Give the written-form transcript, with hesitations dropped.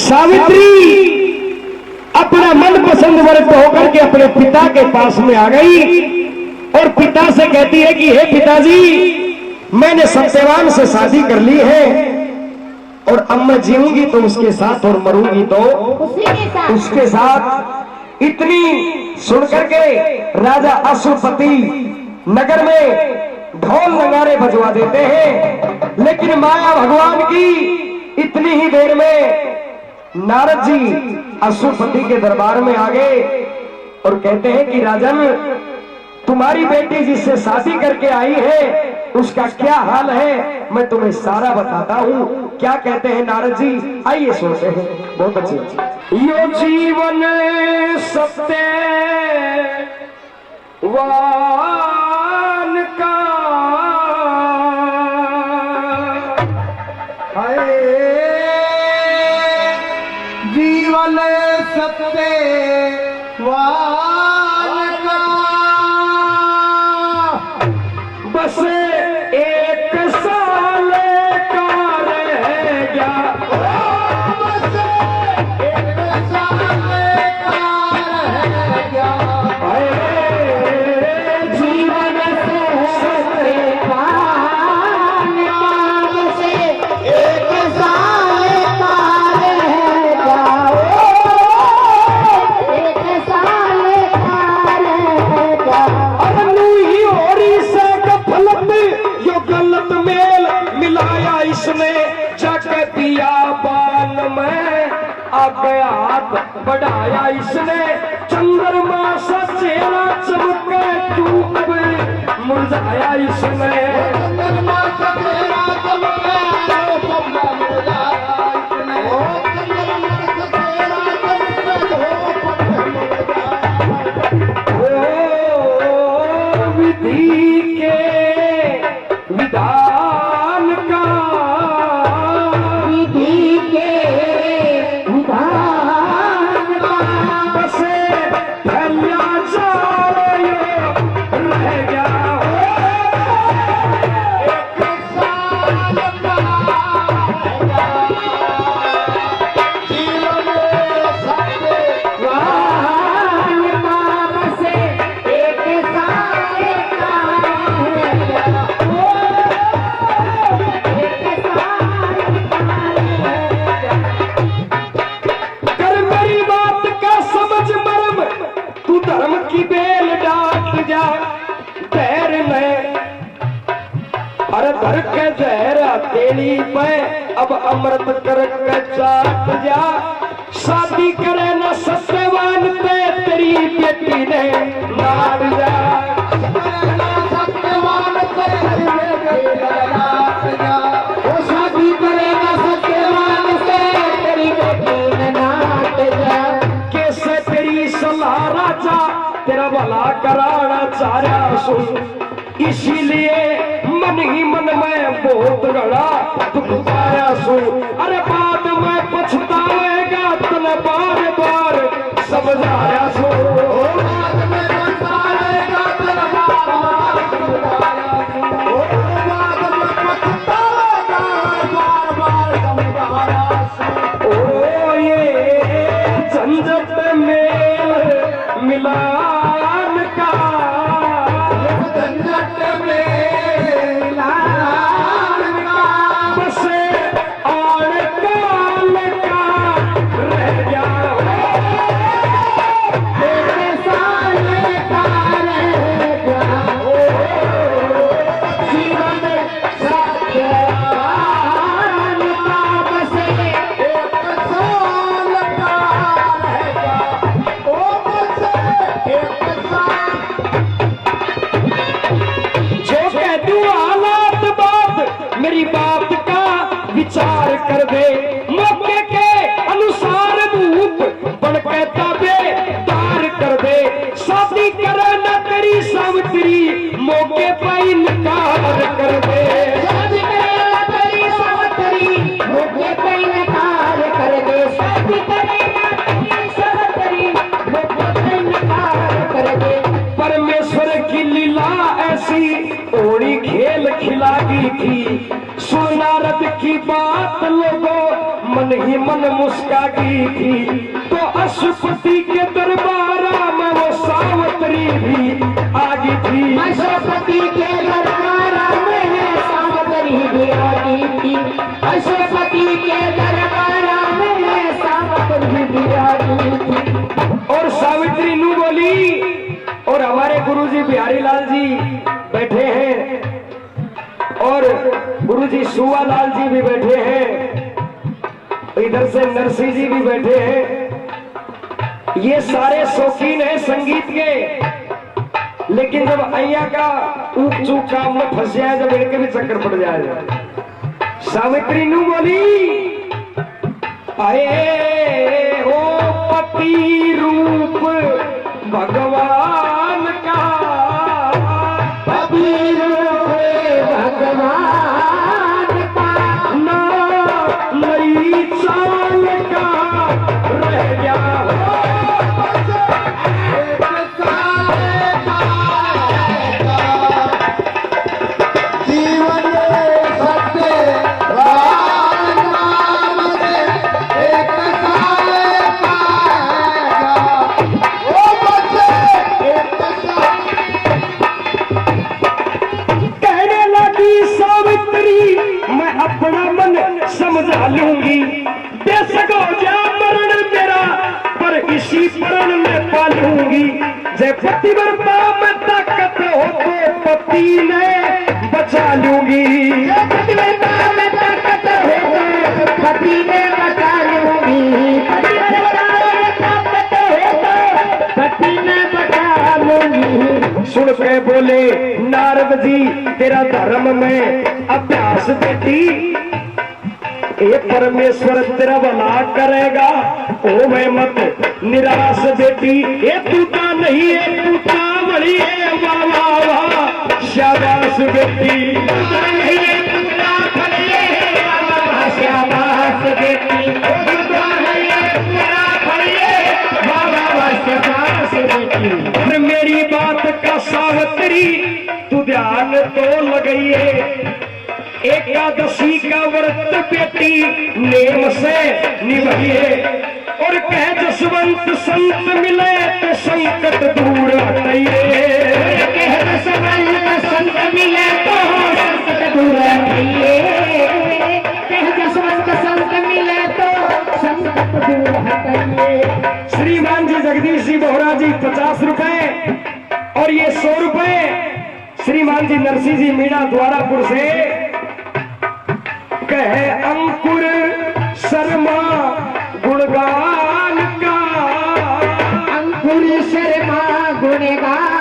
सावित्री अपना मनपसंद वर को होकर के अपने पिता के पास में आ गई और पिता से कहती है कि हे पिताजी, मैंने सत्यवान से शादी कर ली है और अब मैं जीऊंगी तो उसके साथ और मरूंगी तो उसके साथ। इतनी सुनकर के राजा अश्वपति नगर में ढोल नगारे बजवा देते हैं, लेकिन माया भगवान की इतनी ही देर में नारद जी अश्वपति के दरबार में आ गए और कहते हैं कि राजन, तुम्हारी बेटी जिससे शादी करके आई है उसका क्या हाल है, मैं तुम्हें सारा बताता हूँ। क्या कहते हैं नारद जी, आइए सुनते हैं। बहुत अच्छी यो जीवन सत्य वान का जीवन सत्य वान का बस एक साल का रह गया, बस एक साल का रह गया। जीवन से बस एक साल का रह गया। एक साल का रह गया। ही होरी से गफलत यो गलत मेल मिलाया इसने, जाके पिया बान में आगे हाथ बढ़ाया इसने, चंद्रमा सा चेहरा चमके धूप में मुरझाया इसने। चंद्रमा सा चेहरा चमके धूप में मुरझाया इसने। चंद्रमा सा चेहरा चमके धूप में मुरझाया। ओ विधि के विधान का, विधि के विधान का बस फैलिया जाए रह गया। एक साल का जीवन सत्य वान का बस एक साल का रह गया। एक साल का रह गया। कर मेरी बात का समझ मरम, तू धर्म की बेल डाट जा पैर में, अरे धर के जहर हथेली पे अब अमृत कर के चाट जा। शादी करे न सत्यवान पे तेरी बेटी ने नाट जा। सत्यवान से नाट जा। वो शादी करेगा सत्यवान से तेरी बेटी ने नाट जा। कैसे तेरी सलाह राजा तेरा भला कराना चाह रहा सुन, इसीलिए मन ही मन में बहुत गड़ा दुख पाया सुन। अरे बाद में पछताएगा तने बार बार समझाया सुन। बाद में पछताएगा तेरा बार बार समझाया सुन। बाद में पछताएगा बार बार समझाया सुन। ओ ये झंझट में मिलान का, झंझट में लान का बस आड़ काल का रह गया। एक साल का रह गया। जीवन सत्य वान का बस एक साल का रह गया। ओ बस एक साल। जो कह दूं हालात बात मेरी बात का विचार कर दे, मौके के अनुसार भूत बन के ताबेदार कर दे। शादी करे न तेरी सावित्री मौके पर इनकार कर दे। शादी करेगा तेरी सावित्री मौके पे इनकार कर दे। शादी करेगा तेरी सावित्री मौके पे इनकार कर दे। परमेश्वर की लीला ऐसी ओड़ी खेल खिला दी थी, सुन नारद की बात लोगों मन ही मन मुस्का की थी, तो अशुपति के दरबार में वो सावित्री भी आ गई थी। अशुपति के दरबार में सावित्री भी आ गई थी। अशुपति के दरबार में सावित्री भी आ गई थी। और सावित्री नू बोली, और हमारे गुरुजी बिहारी लाल जी बैठे हैं और गुरुजी सुवा लाल जी भी बैठे हैं, इधर से नरसिंह जी भी बैठे हैं। ये सारे शौकीन हैं संगीत के, लेकिन जब अय्या का ऊक चूक काम में फंस जाए, जब इनके भी चक्कर पड़ जाए, सावित्री नू बोली, आए ओ पति रूप भगवान का, पति रूप भगवान का, ना नई चाल का रह गया जीवन सत्य राम नाम से एक साल पाएगा ओ बच्चे एक साल। कहने लगी सावित्री, मैं अपना मन समझा लूंगी, बेशक हो जा मरण मेरा, पर इसी मरण में पालूंगी। जय पतिव्रता में ताकत हो तो पति ने बचा लूंगी। पतिव्रता में ताकत हो तो पति ने बचा लूंगी। पतिव्रता में ताकत हो तो पति ने बचा लूंगी। सुन के बोले नारद जी, तेरा धर्म में अभ्यास बेटी, ये परमेश्वर तेरा भला करेगा, ओ मैं मत निराश बेटी। ये टूटा नहीं है, टूटा बड़ी है, वाह वाह वाह शाबाश बेटी। टूटा नहीं है, टूटा बड़ी है, वाह वाह शाबाश बेटी। टूटा नहीं है, टूटा बड़ी है, वाह वाह वाह शाबाश बेटी। और मेरी बात का सावित्री तू ध्यान तो लगाइए, एकादशी का व्रत बेटी नेम से निभाइए, और कह जसवंत संत मिले तो संकट दूर हटाइए। कह जसवंत संत मिले तो संकट दूर हटाइए। कह जसवंत संत मिले तो संकट दूर हटाइए। श्रीमान जी जगदीश जी बोहरा जी 50 रुपए, और ये 100 रुपए श्रीमान जी नरसिंह जी मीणा द्वारापुर से। कहे अंकुर शर्मा गुणगान का, अंकुर शर्मा गुणगान